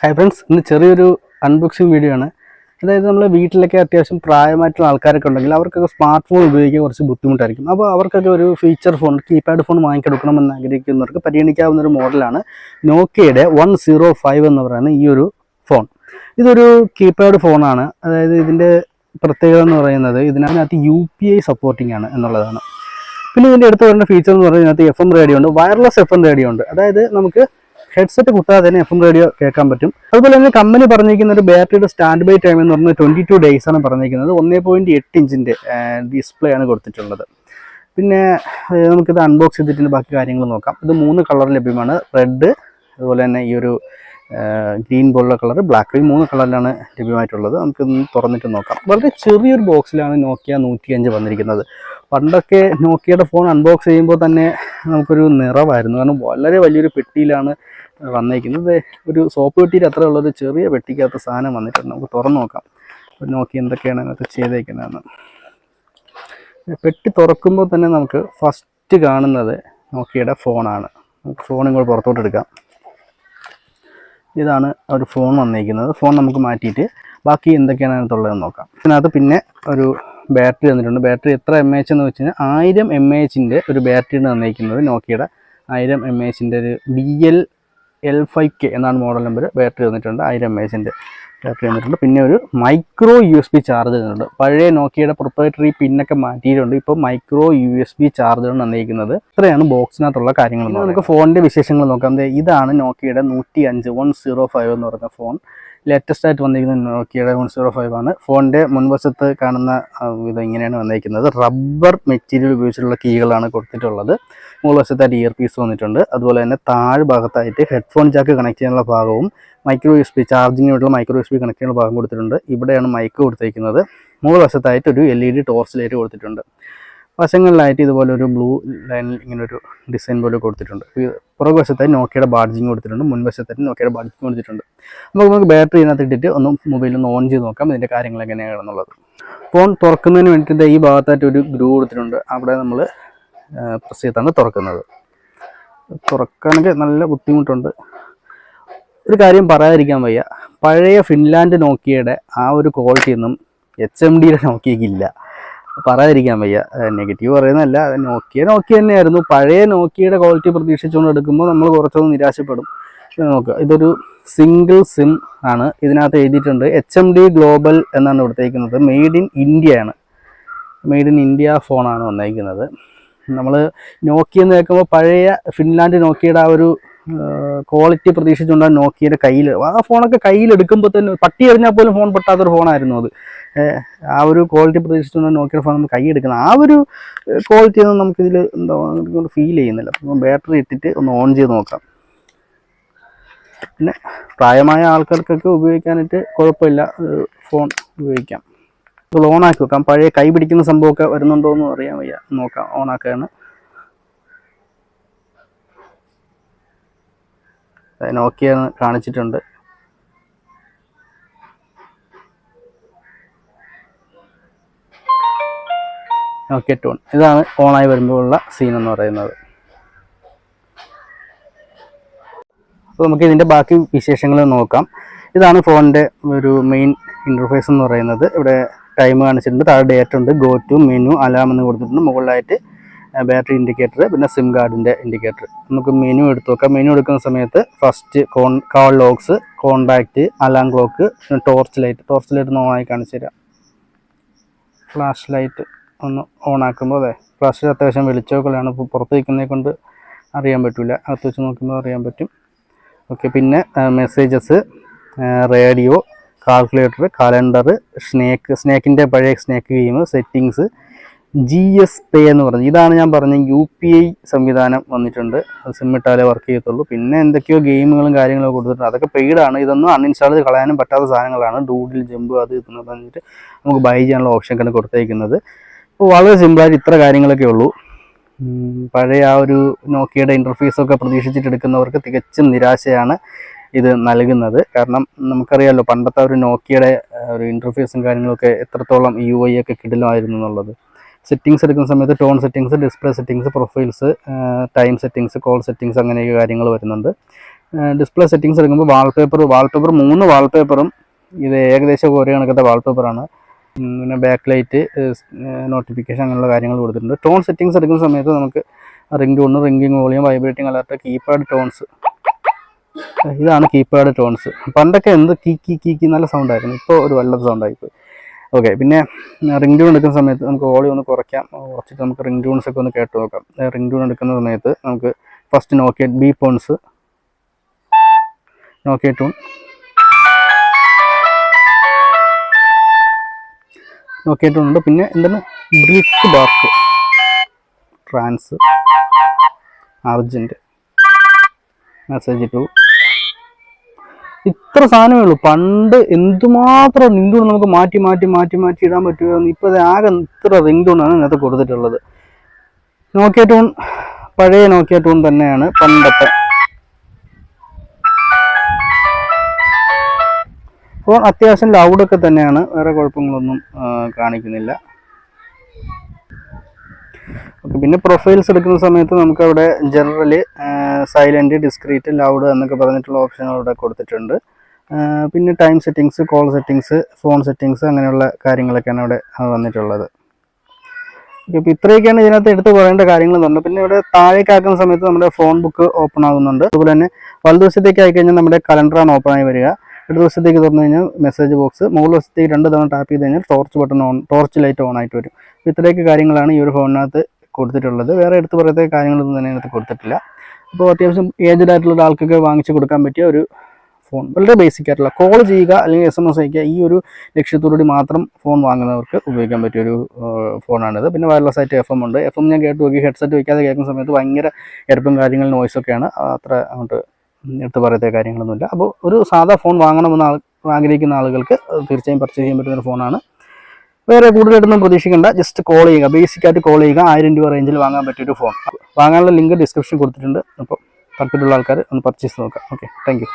Hi friends, ഇന്ന് ചെറിയൊരു unboxing video ആണ്. അതായത് നമ്മൾ വീട്ടിലൊക്കെ അത്യാവശ്യം പ്രായമായിട്ടുള്ള ആൾക്കാരൊക്കെ ഉണ്ടെങ്കിൽ അവർക്കൊക്കെ സ്മാർട്ട് ഫോൺ ഉപയോഗിക്കാൻ കുറച്ച് ബുദ്ധിമുട്ടായിരിക്കും. അപ്പോൾ അവർക്കൊക്കെ ഒരു ഫീച്ചർ ഫോൺ, കീപാഡ് ഫോൺ വാങ്ങിക്കെടുക്കണമെന്ന് ആഗ്രഹിക്കുന്നവർക്ക് പരിഗണിക്കാവുന്ന ഒരു മോഡലാണ് നോക്കിയയുടെ 105 എന്ന് പറയുന്ന ഈ ഒരു ഫോൺ. ഇതൊരു കീപാഡ് ഫോണാണ്. അതായത് ഇതിൻ്റെ പ്രത്യേകത എന്ന് പറയുന്നത് ഇതിനകത്ത് UPI സപ്പോർട്ടിംഗ് ആണ് എന്നുള്ളതാണ്. പിന്നെ ഇതിൻ്റെ അടുത്ത് വരുന്ന ഫീച്ചർ എന്ന് പറയുന്നത് FM റേഡിയോ ഉണ്ട്, വയർലെസ് FM റേഡിയോ ഉണ്ട്. അതായത് നമുക്ക് ഹെഡ്സെറ്റ് കുത്താതെ തന്നെ FM റേഡിയോ കേൾക്കാൻ പറ്റും. അതുപോലെ തന്നെ കമ്പനി പറഞ്ഞിരിക്കുന്ന ഒരു ബാറ്ററിയുടെ സ്റ്റാൻഡ് ബൈ ടൈം എന്ന് പറഞ്ഞാൽ 22 days ആണ് പറഞ്ഞിരിക്കുന്നത്. 1.8 ഇഞ്ചിൻ്റെ ഡിസ്പ്ലേ ആണ് കൊടുത്തിട്ടുള്ളത്. പിന്നെ നമുക്കിത് അൺബോക്സ് ചെയ്തിട്ട് ബാക്കി കാര്യങ്ങൾ നോക്കാം. ഇത് 3 കളർ ലഭ്യമാണ്, റെഡ്, അതുപോലെ തന്നെ ഈ ഒരു ഗ്രീൻ പോലുള്ള കളർ, ബ്ലാക്ക്, ഈ 3 കളറിലാണ് ലഭ്യമായിട്ടുള്ളത്. നമുക്കിന്ന് തുറന്നിട്ട് നോക്കാം. വളരെ ചെറിയൊരു ബോക്സിലാണ് നോക്കിയ 105 വന്നിരിക്കുന്നത്. പണ്ടൊക്കെ നോക്കിയയുടെ ഫോൺ അൺബോക്സ് ചെയ്യുമ്പോൾ തന്നെ നമുക്കൊരു നിറവായിരുന്നു, കാരണം വളരെ വലിയൊരു പെട്ടിയിലാണ് വന്നിരിക്കുന്നത്. ഒരു സോപ്പ് പെട്ടിയിൽ അത്ര ഉള്ളൊരു ചെറിയ പെട്ടിക്കകത്ത് സാധനം വന്നിട്ടുണ്ട്. നമുക്ക് തുറന്നു നോക്കാം നോക്കി എന്തൊക്കെയാണ് അതിനകത്ത് ചെയ്തേക്കുന്നതെന്ന്. പെട്ടി തുറക്കുമ്പോൾ തന്നെ നമുക്ക് ഫസ്റ്റ് കാണുന്നത് നോക്കിയയുടെ ഫോണാണ്. നമുക്ക് ഫോൺ ഇങ്ങോട്ട് പുറത്തോട്ട് എടുക്കാം. ഇതാണ് ഒരു ഫോൺ വന്നിരിക്കുന്നത്. ഫോൺ നമുക്ക് മാറ്റിയിട്ട് ബാക്കി എന്തൊക്കെയാണ് അതിനകത്തുള്ളതെന്ന് നോക്കാം. ഇതിനകത്ത് പിന്നെ ഒരു ബാറ്ററി തന്നിട്ടുണ്ട്. ബാറ്ററി എത്ര mAh എന്ന് വെച്ച് കഴിഞ്ഞാൽ 1000 mAh ഒരു ബാറ്ററിയാണ് തന്നിരിക്കുന്നത്. നോക്കിയയുടെ 1000 mAh ഒരു BL-L5K എന്നാണ് മോഡൽ നമ്പർ. ബാറ്ററി തന്നിട്ടുണ്ട്, 1000 mAh ബാറ്ററി തന്നിട്ടുണ്ട്. പിന്നെ ഒരു മൈക്രോ USB ചാർജർ തന്നിട്ടുണ്ട്. പഴയ നോക്കിയയുടെ പ്രൊപ്രൈറ്ററി പിന്നൊക്കെ മാറ്റിയിട്ടുണ്ട്. ഇപ്പോൾ മൈക്രോ USB ചാർജറാണ് തന്നിരിക്കുന്നത്. ഇത്രയാണ് ബോക്സിനകത്തുള്ള കാര്യങ്ങൾ. നമുക്ക് ഫോണിൻ്റെ വിശേഷങ്ങൾ നോക്കാം. ഇതാണ് നോക്കിയയുടെ 105 എന്ന് പറയുന്ന ഫോൺ. ലേറ്റസ്റ്റ് ആയിട്ട് വന്നിരിക്കുന്നത് നോക്കിയയുടെ 105 ആണ്. ഫോണിൻ്റെ മുൻവശത്ത് കാണുന്ന ഇത് ഇങ്ങനെയാണ് വന്നിരിക്കുന്നത്. റബ്ബർ മെറ്റീരിയൽ ഉപയോഗിച്ചിട്ടുള്ള കീകളാണ് കൊടുത്തിട്ടുള്ളത്. മുകൾവശത്തായിട്ട് ഇയർ പീസ് വന്നിട്ടുണ്ട്. അതുപോലെ തന്നെ താഴ് ഭാഗത്തായിട്ട് ഹെഡ്ഫോൺ ജാക്ക് കണക്ട് ചെയ്യാനുള്ള ഭാഗവും മൈക്രോ USB ചാർജിങ്ങിനുള്ള മൈക്രോ USB കണക്ട് ചെയ്യാനുള്ള ഭാഗം കൊടുത്തിട്ടുണ്ട്. ഇവിടെയാണ് മൈക്ക് കൊടുത്തിരിക്കുന്നത്. മുകൾവശത്തായിട്ട് ഒരു LED ടോർച്ച് ലൈറ്റ് കൊടുത്തിട്ടുണ്ട്. വശങ്ങളിലായിട്ട് ഇതുപോലെ ഒരു ബ്ലൂ ലൈനിൽ ഇങ്ങനൊരു ഡിസൈൻ പോലെ കൊടുത്തിട്ടുണ്ട്. പുറകുവശത്തായി നോക്കിയയുടെ ബാഡ്ജിങ് കൊടുത്തിട്ടുണ്ട്. മുൻവശത്തായിട്ട് നോക്കിയയുടെ ബാഡ്ജിങ് കൊടുത്തിട്ടുണ്ട്. അപ്പോൾ നമുക്ക് ബാറ്ററി ഇതിനകത്ത് ഇട്ടിട്ട് മൊബൈലൊന്ന് ഓൺ ചെയ്ത് നോക്കാം ഇതിൻ്റെ കാര്യങ്ങൾ എങ്ങനെയാണെന്നുള്ളത്. ഫോൺ തുറക്കുന്നതിന് വേണ്ടിയിട്ട് ഈ ഭാഗത്തായിട്ട് ഒരു ഗ്രൂ കൊടുത്തിട്ടുണ്ട്. അവിടെ നമ്മൾ പ്രസ് ചെയ്താണ് തുറക്കുന്നത്. തുറക്കാനൊക്കെ നല്ല ബുദ്ധിമുട്ടുണ്ട്. ഒരു കാര്യം പറയാതിരിക്കാൻ വയ്യ, പഴയ ഫിൻലാൻഡ് നോക്കിയയുടെ ആ ഒരു ക്വാളിറ്റിയൊന്നും HMDയുടെ നോക്കിയയ്ക്കില്ല. പറയാതിരിക്കാൻ വയ്യ. നെഗറ്റീവ് പറയുന്നതല്ല, നോക്കിയ തന്നെയായിരുന്നു. പഴയ നോക്കിയയുടെ ക്വാളിറ്റി പ്രതീക്ഷിച്ചുകൊണ്ട് എടുക്കുമ്പോൾ നമ്മൾ കുറച്ചൊന്ന് നിരാശപ്പെടും. നോക്കുക, ഇതൊരു സിംഗിൾ സിം ആണ്. ഇതിനകത്ത് എഴുതിയിട്ടുണ്ട് HMD ഗ്ലോബൽ എന്നാണ് കൊടുത്തേക്കുന്നത്. മെയ്ഡ് ഇൻ ഇന്ത്യ ആണ്. മെയ്ഡ് ഇൻ ഇന്ത്യ ഫോണാണ് വന്നിരിക്കുന്നത്. നമ്മൾ നോക്കിയ എന്ന് കേൾക്കുമ്പോൾ പഴയ ഫിൻലാൻഡ് നോക്കിയയുടെ ആ ഒരു ക്വാളിറ്റി പ്രതീക്ഷിച്ചുകൊണ്ടാണ് നോക്കിയയുടെ കയ്യിൽ, ആ ഫോണൊക്കെ കയ്യിലെടുക്കുമ്പോൾ തന്നെ പട്ടി എറിഞ്ഞാൽ പോലും ഫോൺ പൊട്ടാത്തൊരു ഫോണായിരുന്നു അത്. ആ ഒരു ക്വാളിറ്റി പ്രതീക്ഷിച്ചുകൊണ്ടാണ് നോക്കിയുടെ ഫോൺ നമ്മൾ കൈ എടുക്കുന്നത്. ആ ഒരു ക്വാളിറ്റി ഒന്നും നമുക്കിതിൽ എന്താ ഫീൽ ചെയ്യുന്നില്ല. അപ്പം ബാറ്ററി ഇട്ടിട്ട് ഒന്ന് ഓൺ ചെയ്ത് നോക്കാം. പിന്നെ പ്രായമായ ആൾക്കാർക്കൊക്കെ ഉപയോഗിക്കാനായിട്ട് കുഴപ്പമില്ല, ഫോൺ ഉപയോഗിക്കാം. ഇപ്പോൾ ഓണാക്കി വെക്കാം. പഴയ കൈ പിടിക്കുന്ന സംഭവമൊക്കെ വരുന്നുണ്ടോ എന്ന് അറിയാൻ വയ്യ. നോക്കാം, ഓണാക്കുകയാണ്. നോക്കിയെന്ന് കാണിച്ചിട്ടുണ്ട്. നോക്കിയ ടൂൺ ഇതാണ് ഓണായി വരുമ്പോഴുള്ള സീൻ എന്ന് പറയുന്നത്. അപ്പോൾ നമുക്ക് ഇതിൻ്റെ ബാക്കി വിശേഷങ്ങൾ നോക്കാം. ഇതാണ് ഫോണിൻ്റെ ഒരു മെയിൻ ഇൻ്റർഫേസ് എന്ന് പറയുന്നത്. ഇവിടെ ടൈം കാണിച്ചിട്ടുണ്ട്, താഴെ ഡേറ്റ് ഉണ്ട്, ഗോ ടു, മെനു, അലാം എന്ന് കൊടുത്തിട്ടുണ്ട്. മുകളിലായിട്ട് ബാറ്ററി ഇൻഡിക്കേറ്റർ, പിന്നെ സിം കാർഡിൻ്റെ ഇൻഡിക്കേറ്റർ. നമുക്ക് മെനു എടുത്ത് നോക്കാം. മെനു എടുക്കുന്ന സമയത്ത് first call logs, contact, alarm clock, torch light ഒന്ന് ഓണായി കാണിച്ചു തരാം. ഫ്ലാഷ് ലൈറ്റ് ഒന്ന് ഓണാക്കുമ്പോൾ അതെ ഫ്ലാഷിൽ അത്യാവശ്യം വെളിച്ചമൊക്കെയാണ്. ഇപ്പോൾ പുറത്ത് വയ്ക്കുന്നതിനെ കൊണ്ട് അറിയാൻ പറ്റില്ല, അകത്ത് വെച്ച് നോക്കുമ്പോൾ അറിയാൻ പറ്റും. ഓക്കെ, പിന്നെ മെസ്സേജസ്, റേഡിയോ, കാൽക്കുലേറ്റർ, കലണ്ടർ, സ്നേക്കിൻ്റെ പഴയ snake game, settings, GS Pay എന്ന് പറഞ്ഞു. ഇതാണ് ഞാൻ പറഞ്ഞ UPI സംവിധാനം വന്നിട്ടുണ്ട്. അത് സിം ഇട്ടാലേ വർക്ക് ചെയ്യത്തുള്ളൂ. പിന്നെ എന്തൊക്കെയോ ഗെയിമുകളും കാര്യങ്ങളൊക്കെ കൊടുത്തിട്ടുണ്ട്. അതൊക്കെ പെയ്ഡാണ്. ഇതൊന്നും അൺഇൻസ്റ്റാൾ ചെയ്ത് കളയാനും പറ്റാത്ത സാധനങ്ങളാണ്. ഡൂഡിൽ, ജമ്പ്, അത് ഇതെന്ന് പറഞ്ഞിട്ട് നമുക്ക് ബൈ ചെയ്യാനുള്ള ഓപ്ഷനൊക്കെയാണ് കൊടുത്തേക്കുന്നത്. അപ്പോൾ വളരെ സിമ്പിളായിട്ട് ഇത്ര കാര്യങ്ങളൊക്കെ ഉള്ളൂ. പഴയ ആ ഒരു നോക്കിയയുടെ ഇൻ്റർഫേസൊക്കെ പ്രതീക്ഷിച്ചിട്ടെടുക്കുന്നവർക്ക് തികച്ചും നിരാശയാണ് ഇത് നൽകുന്നത്. കാരണം നമുക്കറിയാമല്ലോ പണ്ടത്തെ ഒരു നോക്കിയയുടെ ഒരു ഇൻ്റർഫേസും കാര്യങ്ങളൊക്കെ എത്രത്തോളം UI ഒക്കെ കിടിലമായിരുന്നു എന്നുള്ളത്. സെറ്റിങ്സ് എടുക്കുന്ന സമയത്ത് tone settings, display settings, profiles, time settings, call settings അങ്ങനെയൊക്കെ കാര്യങ്ങൾ വരുന്നുണ്ട്. ഡിസ്പ്ലേ സെറ്റിങ്സ് എടുക്കുമ്പോൾ വാൾപേപ്പർ 3 വാൾപേപ്പറും ഇത് ഏകദേശം ഒരേ കണക്കത്തെ വാൾപേപ്പറാണ്. പിന്നെ ബാക്ക് ലൈറ്റ്, നോട്ടിഫിക്കേഷൻ അങ്ങനെയുള്ള കാര്യങ്ങൾ കൊടുത്തിട്ടുണ്ട്. ടോൺ സെറ്റിങ്സ് എടുക്കുന്ന സമയത്ത് നമുക്ക് ring tone, ringing volume, vibrating alert, keypad tones, ഇതാണ് കീപാഡ് ടോൺസ്. പണ്ടൊക്കെ എന്ത് കീ നല്ല സൗണ്ടായിരുന്നു, ഇപ്പോൾ ഒരു വല്ലാത്ത സൗണ്ടായിപ്പോയി. ഓക്കെ, പിന്നെ റിംഗ് ട്യൂൺ എടുക്കുന്ന സമയത്ത് നമുക്ക് വോളിയം ഒന്ന് കുറച്ചിട്ട് നമുക്ക് റിംഗ് ട്യൂൺസ് ഒക്കെ ഒന്ന് കേട്ട് നോക്കാം. റിംഗ് ട്യൂൺ എടുക്കുന്ന സമയത്ത് നമുക്ക് ഫസ്റ്റ് നോക്കിയ ബീപ്പോൺസ്, നോക്കിയ ട്യൂൺ, നോക്കിയ ട്യൂൺ ഉണ്ട്. പിന്നെ എന്താണ് ബ്രിക്ക് ബാർക്ക്, ട്രാൻസ്, അർജൻറ്റ്, മെസ്സേജ് ടു, ഇത്ര സാധനമേ ഉള്ളൂ. പണ്ട് എന്തുമാത്രം റിംഗ് ടൂൺ നമുക്ക് മാറ്റി ഇടാൻ പറ്റുമോ. ഇപ്പോൾ അത് ആകെ ഇത്ര റിംഗ് ടൂണാണ് ഇതിനകത്ത് കൊടുത്തിട്ടുള്ളത്. നോക്കിയ ടൂൺ പഴയ നോക്കിയ ടൂൺ തന്നെയാണ്, പണ്ടത്തെ. ഫോൺ അത്യാവശ്യം ലൗഡൊക്കെ തന്നെയാണ്, വേറെ കുഴപ്പങ്ങളൊന്നും കാണിക്കുന്നില്ല. ഓക്കെ, പിന്നെ പ്രൊഫൈൽസ് എടുക്കുന്ന സമയത്ത് നമുക്കവിടെ ജനറൽ, സൈലൻറ്റ്, ഡിസ്ക്രീറ്റ്, ലൗഡ് എന്നൊക്കെ പറഞ്ഞിട്ടുള്ള ഓപ്ഷനുകൾ ഇവിടെ കൊടുത്തിട്ടുണ്ട്. പിന്നെ time settings, call settings, phone settings, അങ്ങനെയുള്ള കാര്യങ്ങളൊക്കെയാണ് ഇവിടെ വന്നിട്ടുള്ളത്. ഇപ്പോൾ ഇത്രയൊക്കെയാണ് ഇതിനകത്ത് എടുത്ത് പറയേണ്ട കാര്യങ്ങളെന്നുണ്ട്. പിന്നെ ഇവിടെ താഴേക്കാക്കുന്ന സമയത്ത് നമ്മുടെ ഫോൺ ബുക്ക് ഓപ്പൺ ആകുന്നുണ്ട്. അതുപോലെ തന്നെ വലതുവശത്തേക്ക് ആയിക്കഴിഞ്ഞാൽ നമ്മുടെ കലണ്ടറാണ് ഓപ്പൺ ആയി വരിക. ഇടതുവശത്തേക്ക് തുറന്നു കഴിഞ്ഞാൽ മെസ്സേജ് ബോക്സ്, മുകളിൽ വശത്തേക്ക് 2 തവണ ടാപ്പ് ചെയ്ത് കഴിഞ്ഞാൽ ടോർച്ച് ലൈറ്റ് ഓൺ ആയിട്ട് വരും. ഇത്രയൊക്കെ കാര്യങ്ങളാണ് ഈ ഒരു ഫോണിനകത്ത് കൊടുത്തിട്ടുള്ളത്. വേറെ എടുത്ത് പറയത്തെ കാര്യങ്ങളൊന്നും തന്നെ ഇതിനകത്ത് കൊടുത്തിട്ടില്ല. അപ്പോൾ അത്യാവശ്യം ഏജ്ഡ് ആയിട്ടുള്ള ഒരാൾക്കൊക്കെ വാങ്ങിച്ച് കൊടുക്കാൻ പറ്റിയ ഒരു ഫോൺ, വളരെ ബേസിക് ആയിട്ടുള്ള കോൾ ചെയ്യുക അല്ലെങ്കിൽ SMS അയക്കുക, ഈ ഒരു ലക്ഷ്യത്തോടുകൂടി മാത്രം ഫോൺ വാങ്ങുന്നവർക്ക് ഉപയോഗിക്കാൻ പറ്റിയൊരു ഫോണാണിത്. പിന്നെ വയർലെസ് ആയിട്ട് FM ഉണ്ട്. FM ഞാൻ കേട്ട് നോക്കി, ഹെഡ്സെറ്റ് വയ്ക്കാതെ കേൾക്കുന്ന സമയത്ത് ഭയങ്കര എരപ്പും കാര്യങ്ങൾ നോയ്സൊക്കെയാണ്, അത്ര അങ്ങോട്ട് എടുത്ത് പറയത്തെ കാര്യങ്ങളൊന്നുമില്ല. അപ്പോൾ ഒരു സാധാ ഫോൺ വാങ്ങണമെന്ന് ആഗ്രഹിക്കുന്ന ആളുകൾക്ക് തീർച്ചയായും പർച്ചേസ് ചെയ്യാൻ പറ്റുന്ന ഫോണാണ്. വേറെ കൂടുതലായിട്ടൊന്നും പ്രതീക്ഷിക്കേണ്ട, ജസ്റ്റ് കോൾ ചെയ്യുക, ബേസിക്കായിട്ട് കോൾ ചെയ്യുക. 1000 രൂപ റേഞ്ചിൽ വാങ്ങാൻ പറ്റിയൊരു ഫോൺ. വാങ്ങാനുള്ള ലിങ്ക് ഡിസ്ക്രിപ്ഷൻ കൊടുത്തിട്ടുണ്ട്. അപ്പോൾ താല്പര്യമുള്ള ആൾക്കാർ ഒന്ന് പർച്ചേസ് നോക്കാം. Okay, thank you.